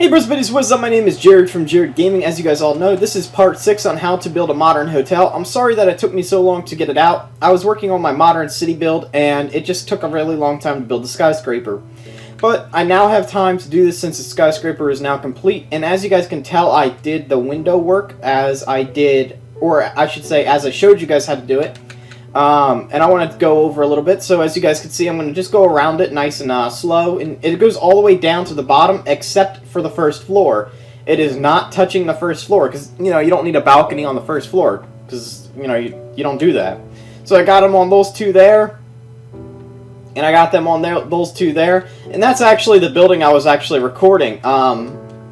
Hey bros, buddies, what's up? My name is Jared from Jaridgaming. As you guys all know, this is part 6 on how to build a modern hotel. I'm sorry that it took me so long to get it out. I was working on my modern city build, and it just took a really long time to build the skyscraper. But I now have time to do this since the skyscraper is now complete, and as you guys can tell, I did the window work as I did, or I should say, as I showed you guys how to do it. And I wanted to go over a little bit, so as you guys can see, I'm going to just go around it nice and slow, and it goes all the way down to the bottom, except for the first floor. It is not touching the first floor, because, you know, you don't need a balcony on the first floor, because, you know, you don't do that. So I got them on those two there, and I got them on there, those two there, and that's actually the building I was actually recording.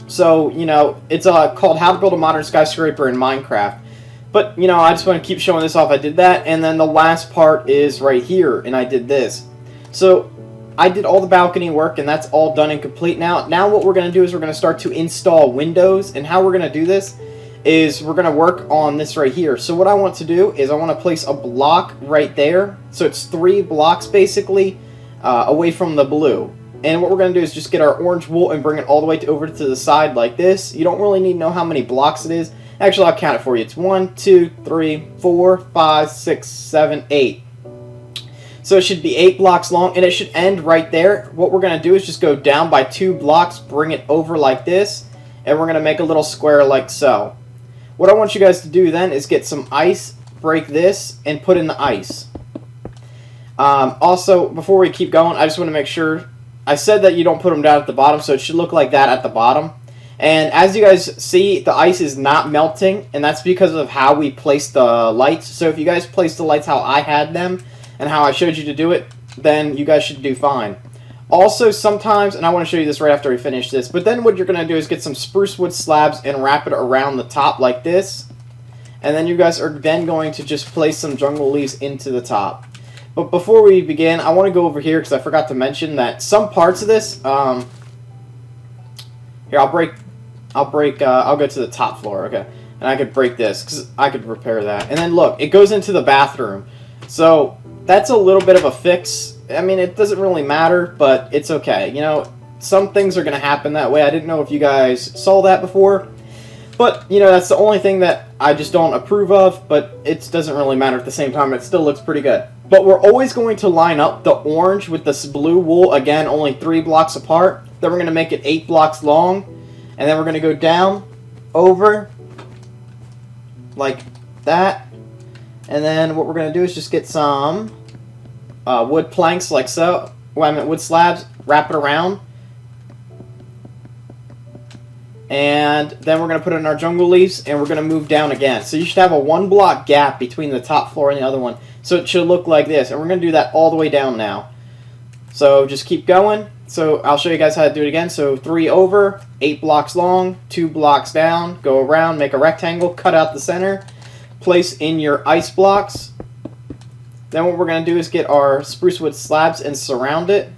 So, you know, it's called How to Build a Modern Skyscraper in Minecraft. But, you know, I just want to keep showing this off. I did that, and then the last part is right here, and I did this. So, I did all the balcony work, and that's all done and complete now. Now what we're going to do is we're going to start to install windows, and how we're going to do this is we're going to work on this right here. So what I want to do is I want to place a block right there. So it's 3 blocks, basically, away from the blue. And what we're going to do is just get our orange wool and bring it all the way over to the side like this. You don't really need to know how many blocks it is. Actually, I'll count it for you. It's 1, 2, 3, 4, 5, 6, 7, 8. So it should be 8 blocks long, and it should end right there. What we're going to do is just go down by 2 blocks, bring it over like this, and we're going to make a little square like so. What I want you guys to do then is get some ice, break this, and put in the ice. Also, before we keep going, I just want to make sure, I said that you don't put them down at the bottom, so it should look like that at the bottom. And as you guys see, the ice is not melting, and that's because of how we placed the lights. So if you guys placed the lights how I had them, and how I showed you to do it, then you guys should do fine. Also, sometimes, and I want to show you this right after we finish this, but then what you're going to do is get some spruce wood slabs and wrap it around the top like this. And then you guys are then going to just place some jungle leaves into the top. But before we begin, I want to go over here, because I forgot to mention that some parts of this, here, I'll go to the top floor, okay. And I could break this, because I could repair that. And then look, it goes into the bathroom. So, that's a little bit of a fix. I mean, it doesn't really matter, but it's okay. You know, some things are going to happen that way. I didn't know if you guys saw that before. But, you know, that's the only thing that I just don't approve of, but it doesn't really matter at the same time. It still looks pretty good. But we're always going to line up the orange with this blue wool, again, only 3 blocks apart. Then we're going to make it 8 blocks long. And then we're going to go down, over, like that. And then what we're going to do is just get some wood planks like so. Well, I mean wood slabs, wrap it around. And then we're going to put in our jungle leaves, and we're going to move down again. So you should have a 1 block gap between the top floor and the other one. So it should look like this. And we're going to do that all the way down now. So just keep going. So I'll show you guys how to do it again. So 3 over, 8 blocks long, 2 blocks down, go around, make a rectangle, cut out the center, place in your ice blocks. Then what we're going to do is get our spruce wood slabs and surround it.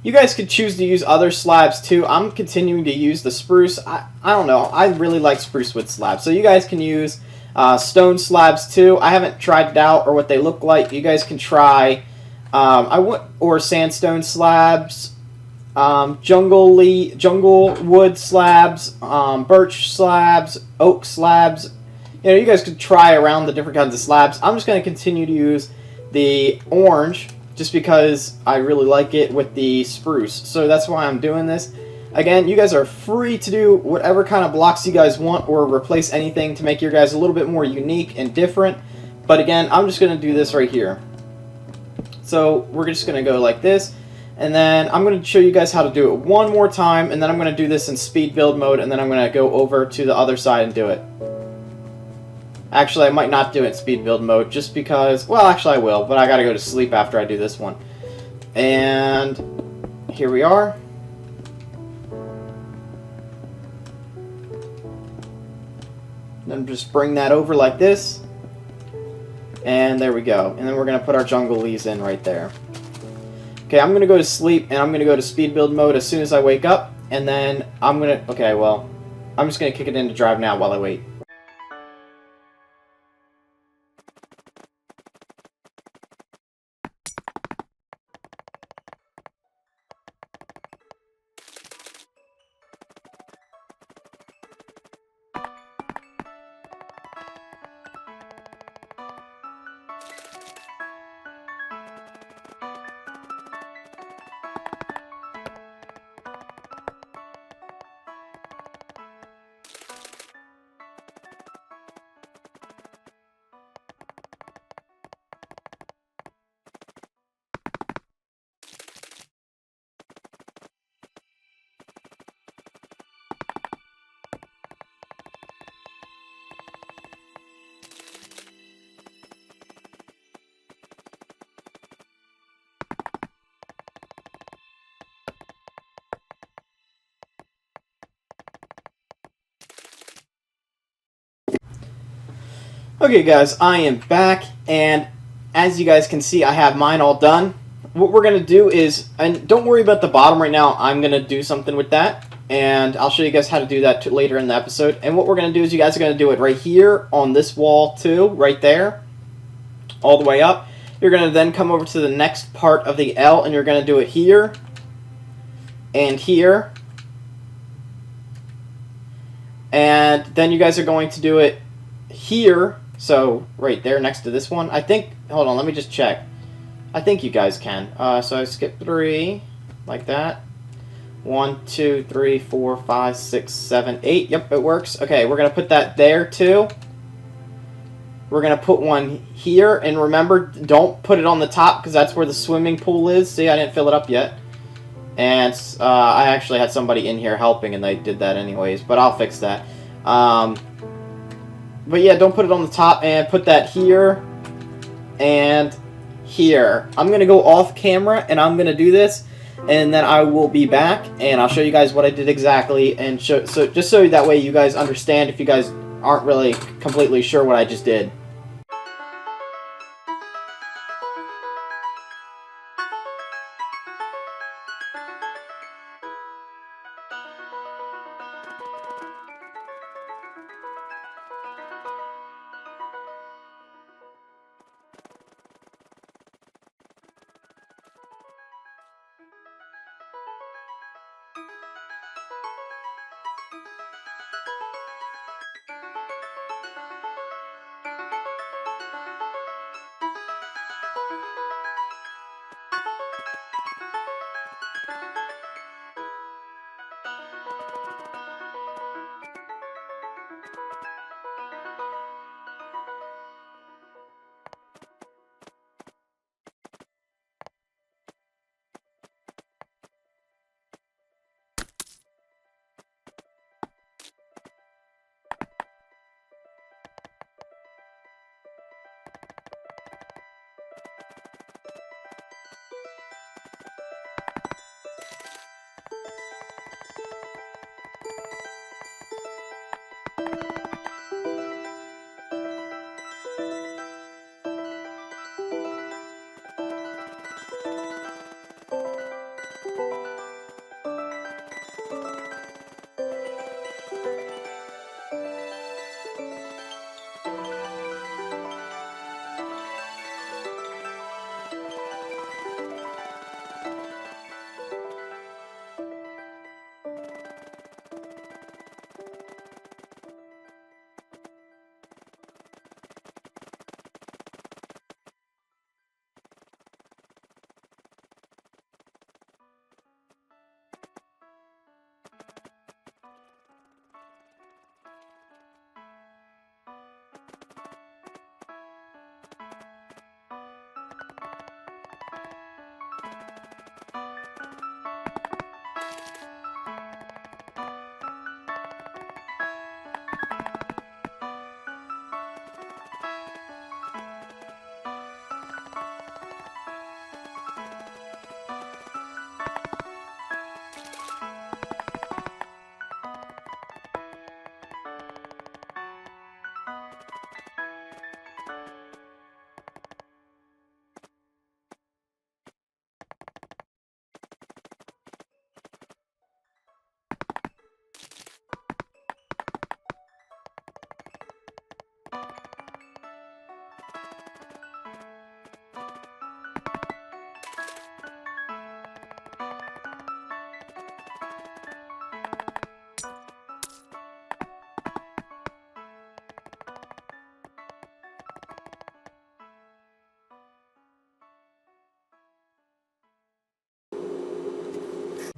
You guys could choose to use other slabs too. I'm continuing to use the spruce. I don't know. I really like spruce wood slabs. So you guys can use stone slabs too. I haven't tried it out or what they look like. You guys can try or sandstone slabs, jungle wood slabs, birch slabs, oak slabs. You know, you guys could try around the different kinds of slabs. I'm just going to continue to use the orange just because I really like it with the spruce. So that's why I'm doing this. Again, you guys are free to do whatever kind of blocks you guys want or replace anything to make your guys a little bit more unique and different. But again, I'm just going to do this right here. So we're just going to go like this. And then I'm going to show you guys how to do it one more time. And then I'm going to do this in speed build mode. And then I'm going to go over to the other side and do it. Actually, I might not do it in speed build mode just because, well, actually I will. But I got to go to sleep after I do this one. And here we are. Then just bring that over like this. And there we go. And then we're going to put our jungle leaves in right there. Okay, I'm going to go to sleep, and I'm going to go to speed build mode as soon as I wake up. And then I'm going to... Okay, well, I'm just going to kick it into drive now while I wait. Okay guys, I am back, and as you guys can see, I have mine all done. What we're going to do is, and don't worry about the bottom right now, I'm going to do something with that, and I'll show you guys how to do that later in the episode. And what we're going to do is you guys are going to do it right here on this wall too, right there, all the way up. You're going to then come over to the next part of the L, and you're going to do it here, and here, and then you guys are going to do it here. So, right there next to this one. I think, hold on, let me just check. I think you guys can. So I skip 3, like that. 1, 2, 3, 4, 5, 6, 7, 8. Yep, it works. Okay, we're going to put that there, too. We're going to put one here. And remember, don't put it on the top, because that's where the swimming pool is. See, I didn't fill it up yet. And I actually had somebody in here helping, and they did that anyways. But I'll fix that. But yeah, don't put it on the top, and put that here and here. I'm going to go off camera, and I'm going to do this, and then I will be back, and I'll show you guys what I did exactly, and just so that way you guys understand if you guys aren't really completely sure what I just did.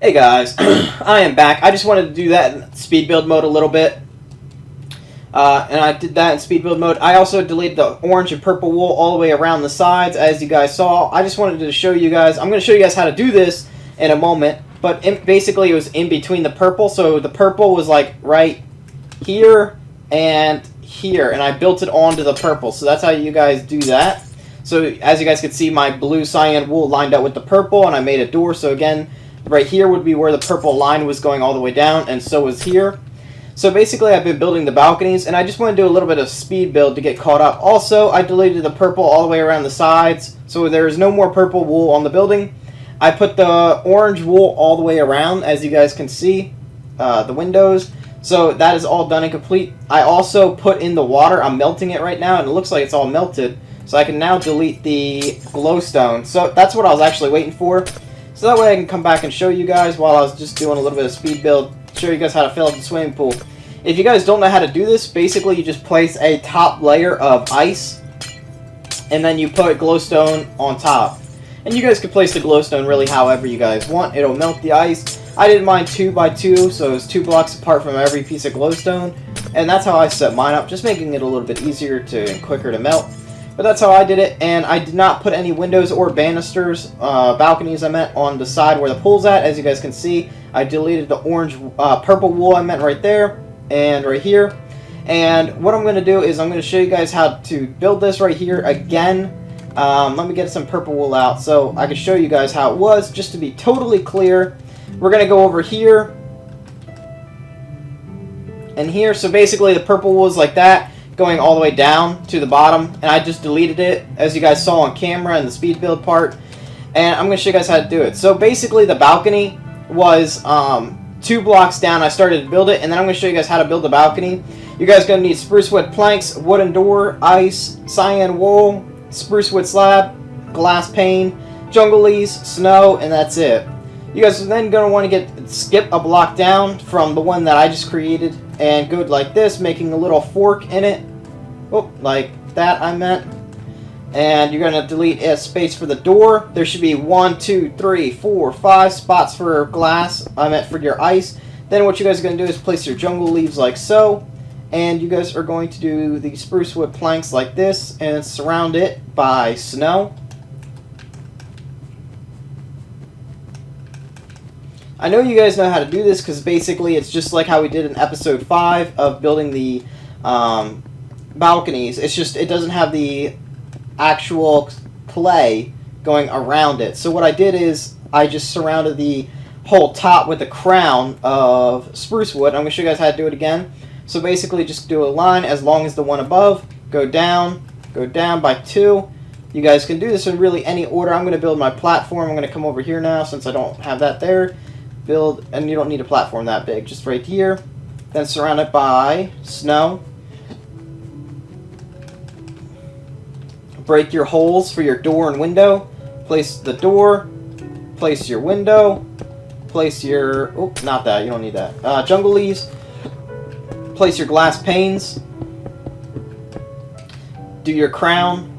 Hey guys, I am back. I just wanted to do that in speed build mode a little bit. And I did that in speed build mode. I also deleted the orange and purple wool all the way around the sides, as you guys saw. I just wanted to show you guys. I'm going to show you guys how to do this in a moment. But basically it was in between the purple. So the purple was like right here and here. And I built it onto the purple. So that's how you guys do that. So as you guys can see, my blue cyan wool lined up with the purple. And I made a door. So again, right here would be where the purple line was going all the way down, and so was here. So basically I've been building the balconies, and I just want to do a little bit of speed build to get caught up. Also, I deleted the purple all the way around the sides, so there is no more purple wool on the building. I put the orange wool all the way around, as you guys can see, the windows. So that is all done and complete. I also put in the water. I'm melting it right now, and it looks like it's all melted. So I can now delete the glowstone. So that's what I was actually waiting for. So that way I can come back and show you guys while I was just doing a little bit of speed build. Show you guys how to fill up the swimming pool. If you guys don't know how to do this, basically you just place a top layer of ice, and then you put glowstone on top. And you guys can place the glowstone really however you guys want. It'll melt the ice. I did mine 2 by 2, so it's 2 blocks apart from every piece of glowstone. And that's how I set mine up, just making it a little bit easier and quicker to melt. But that's how I did it, and I did not put any windows or banisters, balconies I meant, on the side where the pool's at. As you guys can see, I deleted the orange, purple wool I meant right there, and right here. And what I'm going to do is I'm going to show you guys how to build this right here again. Let me get some purple wool out so I can show you guys how it was, just to be totally clear. We're going to go over here and here. So basically the purple wool is like that, going all the way down to the bottom, and I just deleted it, as you guys saw on camera in the speed build part. And I'm going to show you guys how to do it. So basically the balcony was 2 blocks down. I started to build it, and then I'm going to show you guys how to build the balcony. You guys are going to need spruce wood planks, wooden door, ice, cyan wool, spruce wood slab, glass pane, jungle leaves, snow, and that's it. You guys are then going to want to skip a block down from the one that I just created and go like this, making a little fork in it. Oh, like that I meant. And you're going to delete a space for the door. There should be 1, 2, 3, 4, 5 spots for glass. I meant for your ice. Then what you guys are going to do is place your jungle leaves like so. And you guys are going to do the spruce wood planks like this and surround it by snow. I know you guys know how to do this because basically it's just like how we did in episode 5 of building the balconies. It's just it doesn't have the actual clay going around it. So what I did is I just surrounded the whole top with a crown of spruce wood. I'm going to show you guys how to do it again. So basically just do a line as long as the one above. Go down by 2. You guys can do this in really any order. I'm going to build my platform. I'm going to come over here now since I don't have that there. Build, and you don't need a platform that big, just right here. Then surround it by snow. Break your holes for your door and window. Place the door. Place your window. Place your, oh, not that, you don't need that. Jungle leaves. Place your glass panes. Do your crown.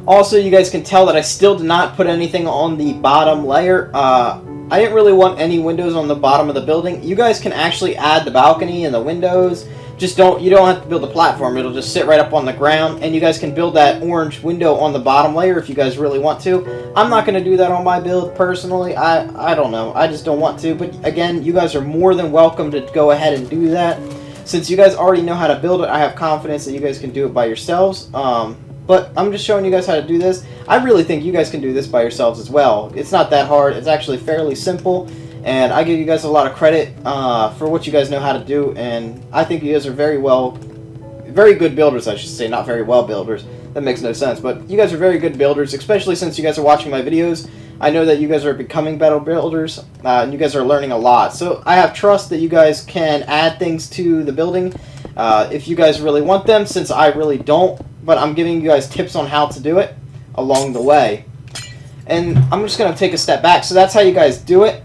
Also, you guys can tell that I still did not put anything on the bottom layer. I didn't really want any windows on the bottom of the building. You guys can actually add the balcony and the windows. Just you don't have to build a platform. It'll just sit right up on the ground, and you guys can build that orange window on the bottom layer if you guys really want to. I'm not going to do that on my build personally. I don't know. I just don't want to. But again, you guys are more than welcome to go ahead and do that. Since you guys already know how to build it, I have confidence that you guys can do it by yourselves. But I'm just showing you guys how to do this. I really think you guys can do this by yourselves as well. It's not that hard. It's actually fairly simple. And I give you guys a lot of credit for what you guys know how to do. And I think you guys are very good builders, I should say. Not very well builders. That makes no sense. But you guys are very good builders, especially since you guys are watching my videos. I know that you guys are becoming better builders. And you guys are learning a lot. So I have trust that you guys can add things to the building if you guys really want them, since I really don't. But I'm giving you guys tips on how to do it along the way. And I'm just going to take a step back. So that's how you guys do it.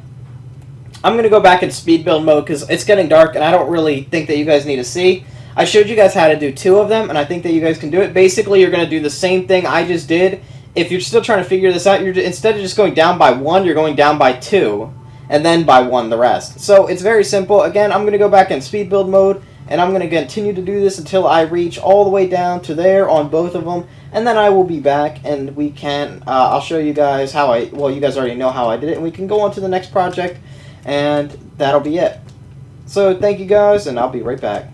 I'm going to go back in speed build mode because it's getting dark and I don't really think that you guys need to see. I showed you guys how to do 2 of them, and I think that you guys can do it. Basically, you're going to do the same thing I just did. If you're still trying to figure this out, instead of just going down by 1, you're going down by 2, and then by 1 the rest. So it's very simple. Again, I'm going to go back in speed build mode, and I'm going to continue to do this until I reach all the way down to there on both of them, and then I will be back, and we can, I'll show you guys how well, you guys already know how I did it, and we can go on to the next project, and that'll be it. So thank you guys, and I'll be right back.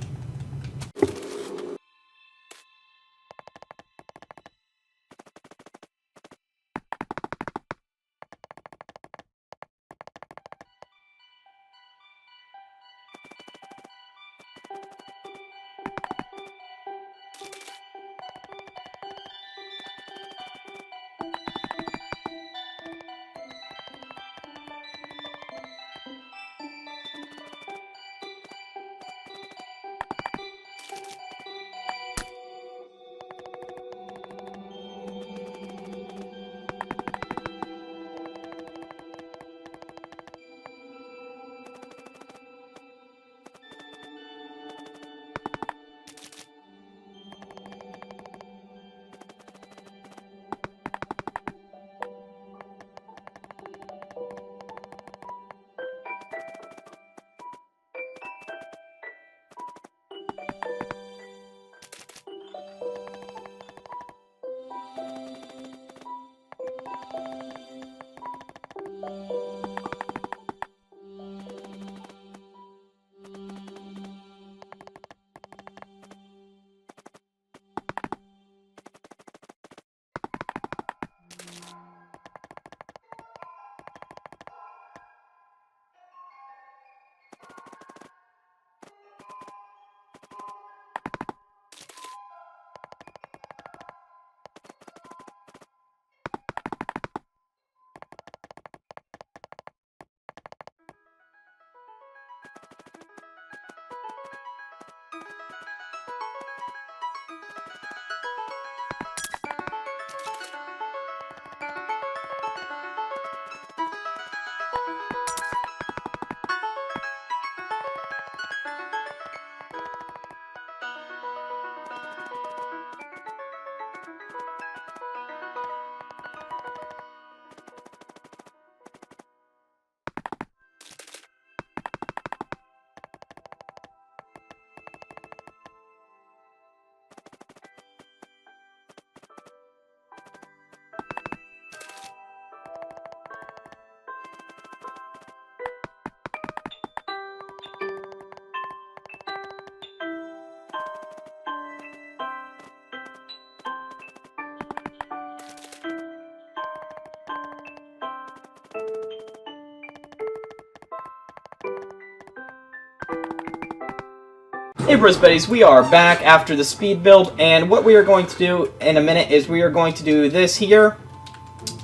Hey Bros Buddies, we are back after the speed build, and what we are going to do in a minute is we are going to do this here,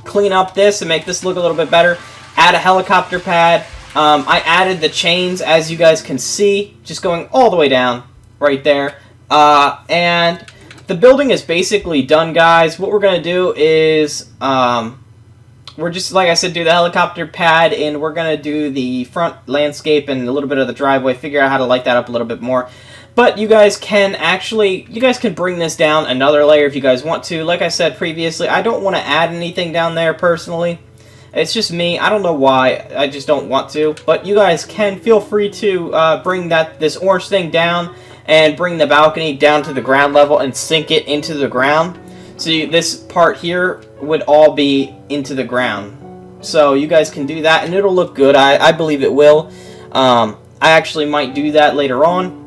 clean up this and make this look a little bit better, add a helicopter pad. I added the chains, as you guys can see, just going all the way down right there, and the building is basically done, guys. What we're going to do is we're just, like I said, do the helicopter pad, and we're going to do the front landscape and a little bit of the driveway, figure out how to light that up a little bit more. But you guys can bring this down another layer if you guys want to. Like I said previously, I don't want to add anything down there personally. It's just me. I don't know why. I just don't want to. But you guys can feel free to bring this orange thing down and bring the balcony down to the ground level and sink it into the ground. So this part here would all be into the ground. So you guys can do that and it'll look good. I believe it will. I actually might do that later on.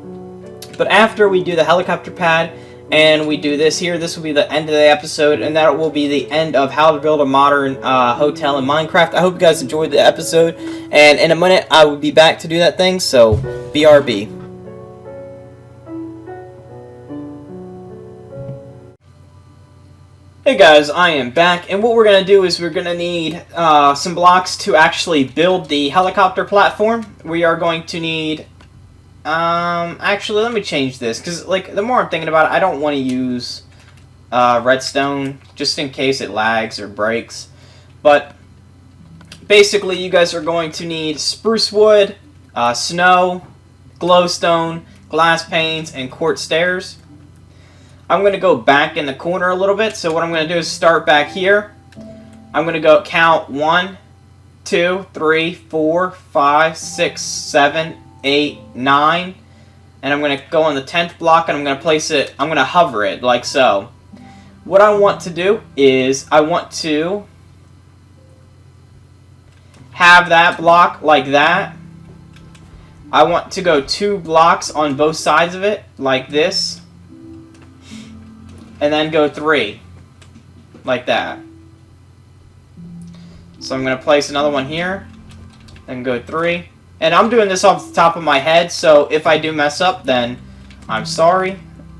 But after we do the helicopter pad and we do this here, this will be the end of the episode, and that will be the end of how to build a modern hotel in Minecraft. I hope you guys enjoyed the episode, and in a minute I will be back to do that thing, so BRB. Hey guys, I am back, and what we're going to do is we're going to need some blocks to actually build the helicopter platform. We are going to need... actually, let me change this, because, like, the more I'm thinking about it, I don't want to use, redstone, just in case it lags or breaks. But, basically, you guys are going to need spruce wood, snow, glowstone, glass panes, and quartz stairs. I'm going to go back in the corner a little bit, so what I'm going to do is start back here. I'm going to go count 1, 2, 3, 4, 5, 6, 7, 8, 9, and I'm going to go on the 10th block and I'm going to place it, I'm going to hover it like so. What I want to do is I want to have that block like that. I want to go 2 blocks on both sides of it like this, and then go 3 like that. So I'm going to place another one here, then go 3. And I'm doing this off the top of my head, so if I do mess up, then I'm sorry.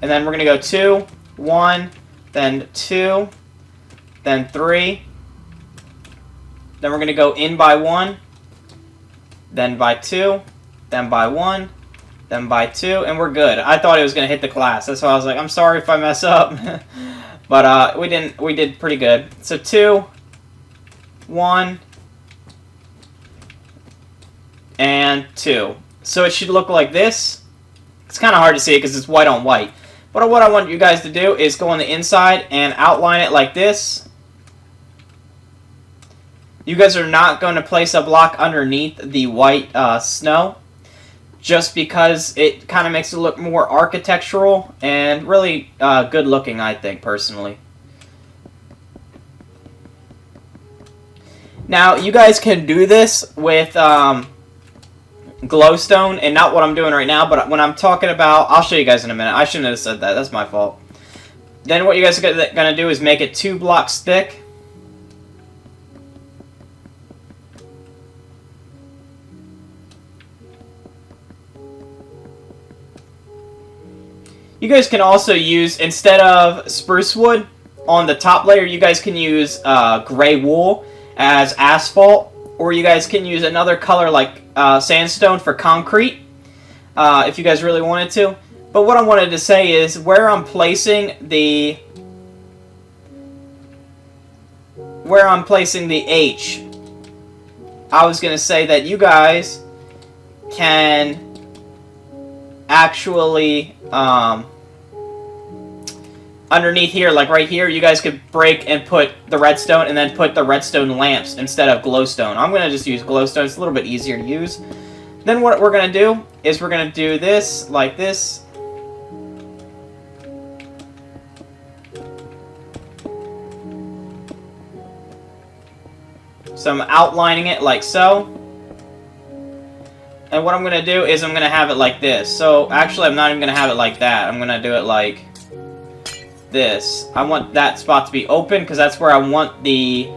And then we're going to go 2, 1, then 2, then 3. Then we're going to go in by 1, then by 2, then by 1, then by 2, and we're good. I thought it was going to hit the glass. That's why I was like, I'm sorry if I mess up. But we didn't. We did pretty good. So 2, 1, and 2. So it should look like this. It's kind of hard to see it because it's white on white. But what I want you guys to do is go on the inside and outline it like this. You guys are not going to place a block underneath the white snow, just because it kind of makes it look more architectural and really good looking, I think, personally. Now, you guys can do this with glowstone, and not what I'm doing right now, but when I'm talking about, I'll show you guys in a minute. I shouldn't have said that. That's my fault. Then what you guys are going to do is make it 2 blocks thick. You guys can also use, instead of spruce wood on the top layer, you guys can use gray wool as asphalt, or you guys can use another color like sandstone for concrete, if you guys really wanted to. But what I wanted to say is where I'm placing the H, I was going to say that you guys can actually underneath here, like right here, you guys could break and put the redstone and then put the redstone lamps instead of glowstone. I'm going to just use glowstone. It's a little bit easier to use. Then what we're going to do is we're going to do this like this. So I'm outlining it like so. And what I'm going to do is I'm going to have it like this. So actually I'm not even going to have it like that. I'm going to do it like this. I want that spot to be open because that's where I want the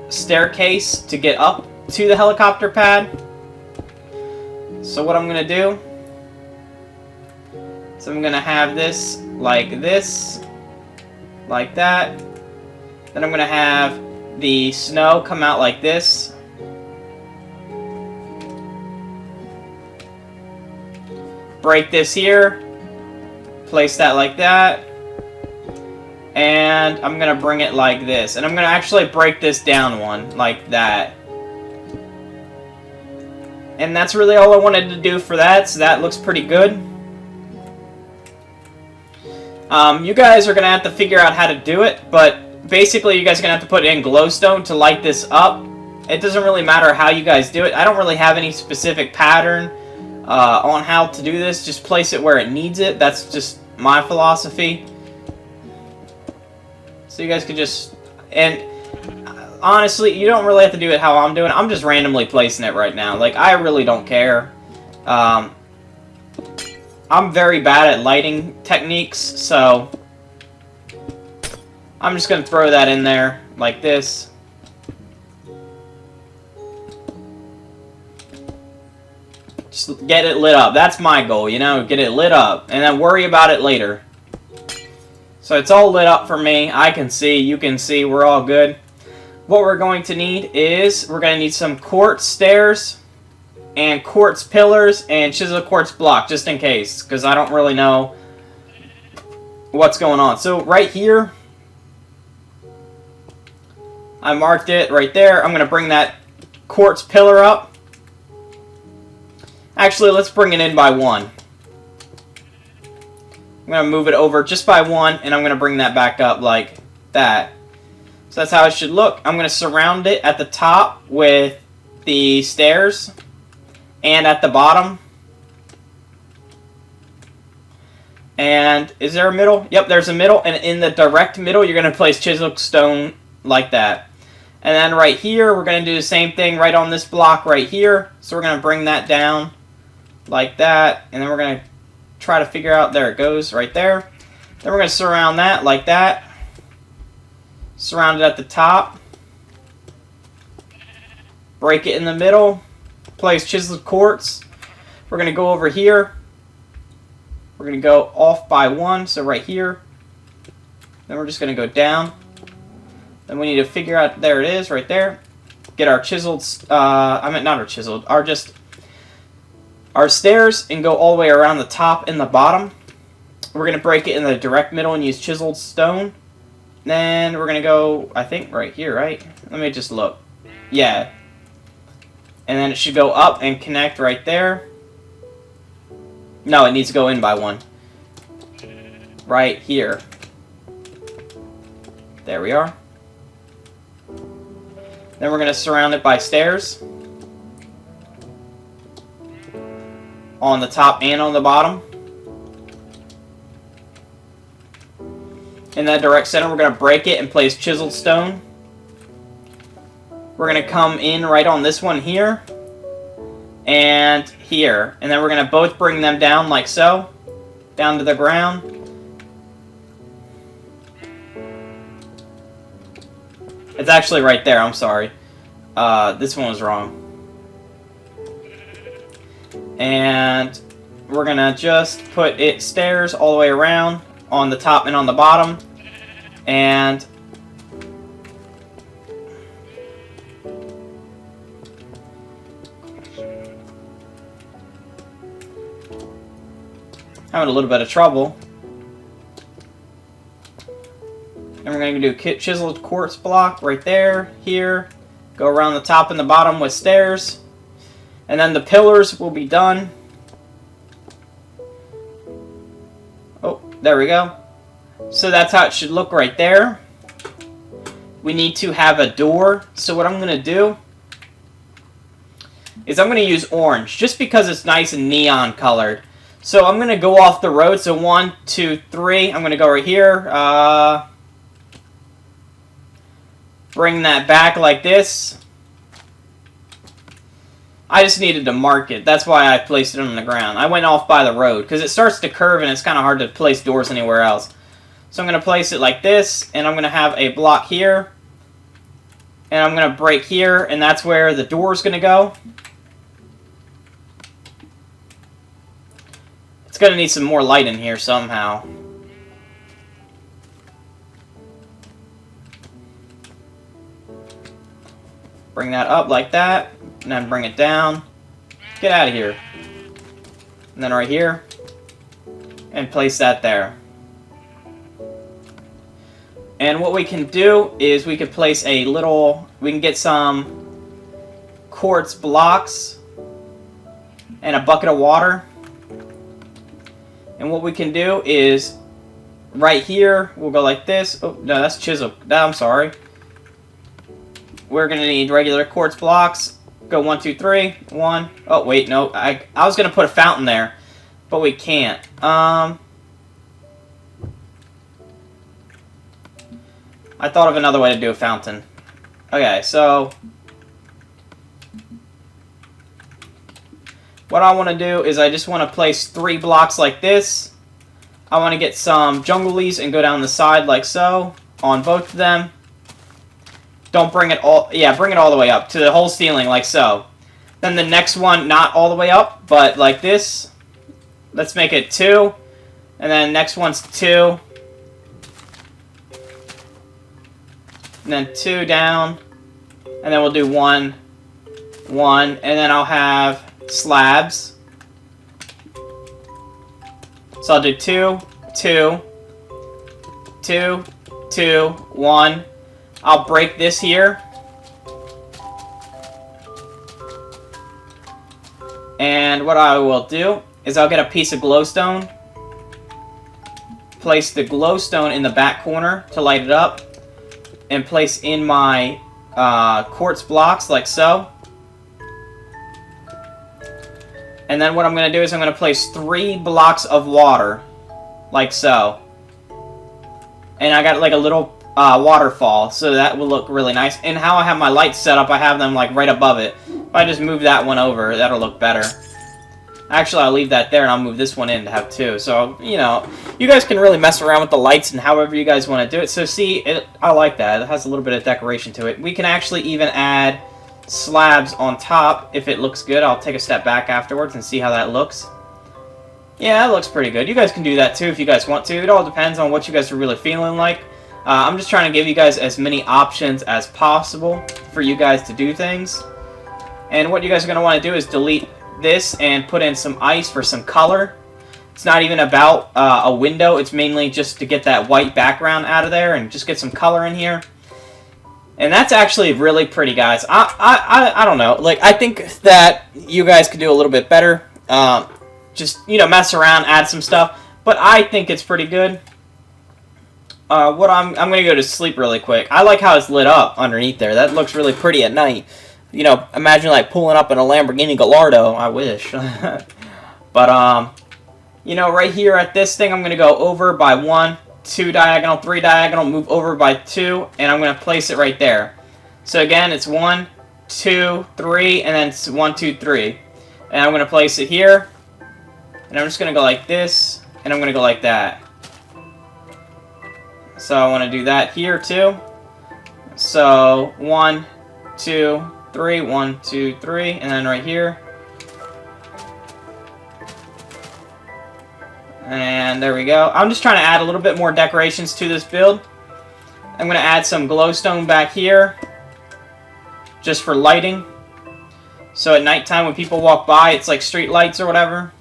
staircase to get up to the helicopter pad. So what I'm going to do is I'm going to have this, like that. Then I'm going to have the snow come out like this. Break this here. Place that like that. And I'm going to bring it like this. And I'm going to actually break this down one, like that. And that's really all I wanted to do for that, so that looks pretty good. You guys are going to have to figure out how to do it, but basically you guys are going to have to put in glowstone to light this up. It doesn't really matter how you guys do it. I don't really have any specific pattern on how to do this. Just place it where it needs it. That's just my philosophy. So you guys could just, and honestly, you don't really have to do it how I'm doing it. I'm just randomly placing it right now. Like, I really don't care. I'm very bad at lighting techniques, so I'm just going to throw that in there like this. Just get it lit up. That's my goal, you know, get it lit up, and then worry about it later. So it's all lit up for me. I can see, you can see, we're all good. What we're going to need is, we're going to need some quartz stairs, and quartz pillars, and chisel quartz block, just in case, because I don't really know what's going on. So right here, I marked it right there. I'm going to bring that quartz pillar up. Actually, let's bring it in by 1. I'm going to move it over just by 1, and I'm going to bring that back up like that. So that's how it should look. I'm going to surround it at the top with the stairs, and at the bottom. And is there a middle? Yep, there's a middle, and in the direct middle, you're going to place chiseled stone like that. And then right here, we're going to do the same thing right on this block right here. So we're going to bring that down like that, and then we're going to try to figure out, there it goes, right there. Then we're going to surround that like that. Surround it at the top. Break it in the middle. place chiseled quartz. We're going to go over here. We're going to go off by 1, so right here. Then we're just going to go down. Then we need to figure out, there it is, right there. Get our chiseled, I meant not our chiseled, our stairs, and go all the way around the top and the bottom. We're going to break it in the direct middle and use chiseled stone. Then we're going to go, I think, right here, right? Let me just look. Yeah. And then it should go up and connect right there. No, it needs to go in by 1. Right here. There we are. Then we're going to surround it by stairs. On the top and on the bottom. In that direct center, we're going to break it and place chiseled stone. We're going to come in right on this one here. And here. And then we're going to both bring them down like so. Down to the ground. It's actually right there, I'm sorry. This one was wrong. And we're going to just put it stairs all the way around on the top and on the bottom. And having a little bit of trouble. And we're going to do a chiseled quartz block right there, here. Go around the top and the bottom with stairs. And then the pillars will be done. Oh, there we go. So that's how it should look right there. We need to have a door. So what I'm going to do is I'm going to use orange, just because it's nice and neon colored. So I'm going to go off the road. So 1, 2, 3. I'm going to go right here. Bring that back like this. I just needed to mark it. That's why I placed it on the ground. I went off by the road, because it starts to curve and it's kind of hard to place doors anywhere else. So I'm going to place it like this, and I'm going to have a block here. And I'm going to break here, and that's where the door is going to go. It's going to need some more light in here somehow. Bring that up like that, and then bring it down. Get out of here. And then right here, and place that there. And what we can do is we can place a little, we can get some quartz blocks and a bucket of water. And what we can do is right here, we'll go like this. Oh, no, that's chisel. No, I'm sorry. We're going to need regular quartz blocks. Go 1, 2, 3. 1. Oh, wait, no. I was going to put a fountain there, but we can't. I thought of another way to do a fountain. Okay, so what I want to do is I just want to place 3 blocks like this. I want to get some jungleys and go down the side like so on both of them. Don't bring it all, yeah, bring it all the way up to the whole ceiling like so. Then the next one, not all the way up, but like this. Let's make it 2. And then next one's 2. And then 2 down. And then we'll do 1, 1. And then I'll have slabs. So I'll do 2, 2, 2, 2, 1. I'll break this here. And what I will do is I'll get a piece of glowstone. Place the glowstone in the back corner to light it up. And place in my quartz blocks like so. And then what I'm going to do is I'm going to place 3 blocks of water like so. And I got like a little waterfall, so that will look really nice. And how I have my lights set up, I have them like right above it. If I just move that one over, that'll look better. Actually, I'll leave that there and I'll move this one in to have 2. So, you know, you guys can really mess around with the lights and however you guys want to do it. So see, I like that. It has a little bit of decoration to it. We can actually even add slabs on top. If it looks good, I'll take a step back afterwards and see how that looks. Yeah, that looks pretty good. You guys can do that too if you guys want to. It all depends on what you guys are really feeling like. I'm just trying to give you guys as many options as possible for you guys to do things. And what you guys are going to want to do is delete this and put in some ice for some color. It's not even about a window. It's mainly just to get that white background out of there and just get some color in here. And that's actually really pretty, guys. I don't know. Like, I think that you guys could do a little bit better. Just, you know, mess around, add some stuff. But I think it's pretty good. I'm going to go to sleep really quick. I like how it's lit up underneath there. That looks really pretty at night. You know, imagine like pulling up in a Lamborghini Gallardo. I wish. But, you know, right here at this thing, I'm going to go over by 1, 2 diagonal, 3 diagonal, move over by 2, and I'm going to place it right there. So again, it's 1, 2, 3, and then it's 1, 2, 3. And I'm going to place it here. And I'm just going to go like this, and I'm going to go like that. So I want to do that here too. So 1, 2, 3, 1, 2, 3, and then right here. And there we go. I'm just trying to add a little bit more decorations to this build. I'm going to add some glowstone back here, just for lighting. So at nighttime when people walk by, it's like street lights or whatever.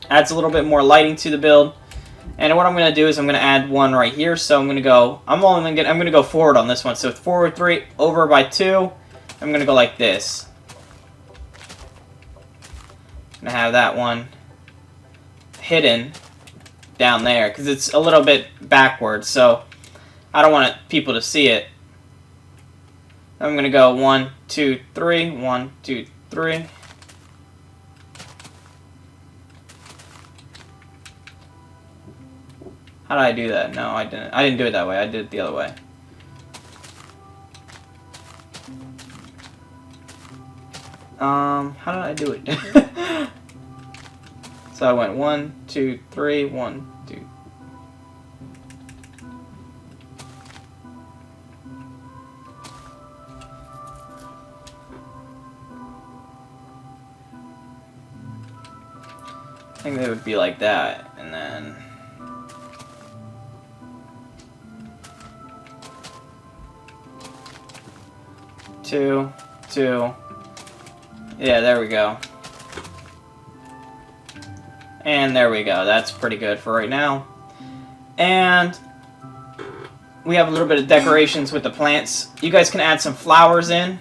Adds a little bit more lighting to the build. And what I'm going to do is I'm going to add one right here. So I'm going to go, I'm going to go forward on this one. So forward 3, over by 2. I'm going to go like this. I'm going to have that one hidden down there because it's a little bit backwards. So I don't want people to see it. I'm going to go 1, 2, 3, 1, 2, 3. How did I do that? No, I didn't. I didn't do it that way. I did it the other way. How did I do it? So I went 1, 2, 3, 1, 2. I think they would be like that, and then 2, 2. Yeah, there we go. And there we go. That's pretty good for right now. And we have a little bit of decorations with the plants. You guys can add some flowers in.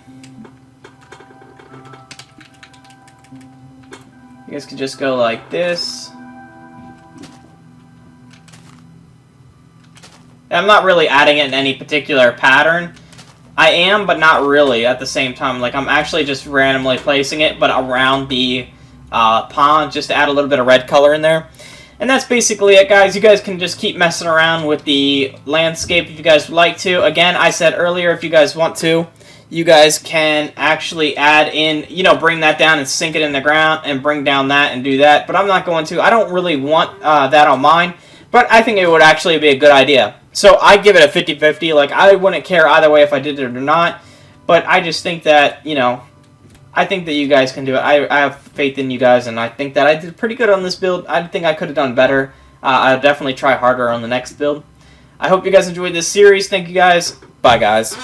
You guys can just go like this. I'm not really adding it in any particular pattern. I am, but not really at the same time. Like, I'm actually just randomly placing it, but around the pond, just to add a little bit of red color in there. And that's basically it, guys. You guys can just keep messing around with the landscape if you guys would like to. Again, I said earlier, if you guys want to, you guys can actually add in, you know, bring that down and sink it in the ground and bring down that and do that. But I'm not going to. I don't really want that on mine, but I think it would actually be a good idea. So I give it a 50-50. Like, I wouldn't care either way if I did it or not. But I just think that, you know, I think that you guys can do it. I have faith in you guys, and I think that I did pretty good on this build. I think I could have done better. I'll definitely try harder on the next build. I hope you guys enjoyed this series. Thank you guys. Bye, guys.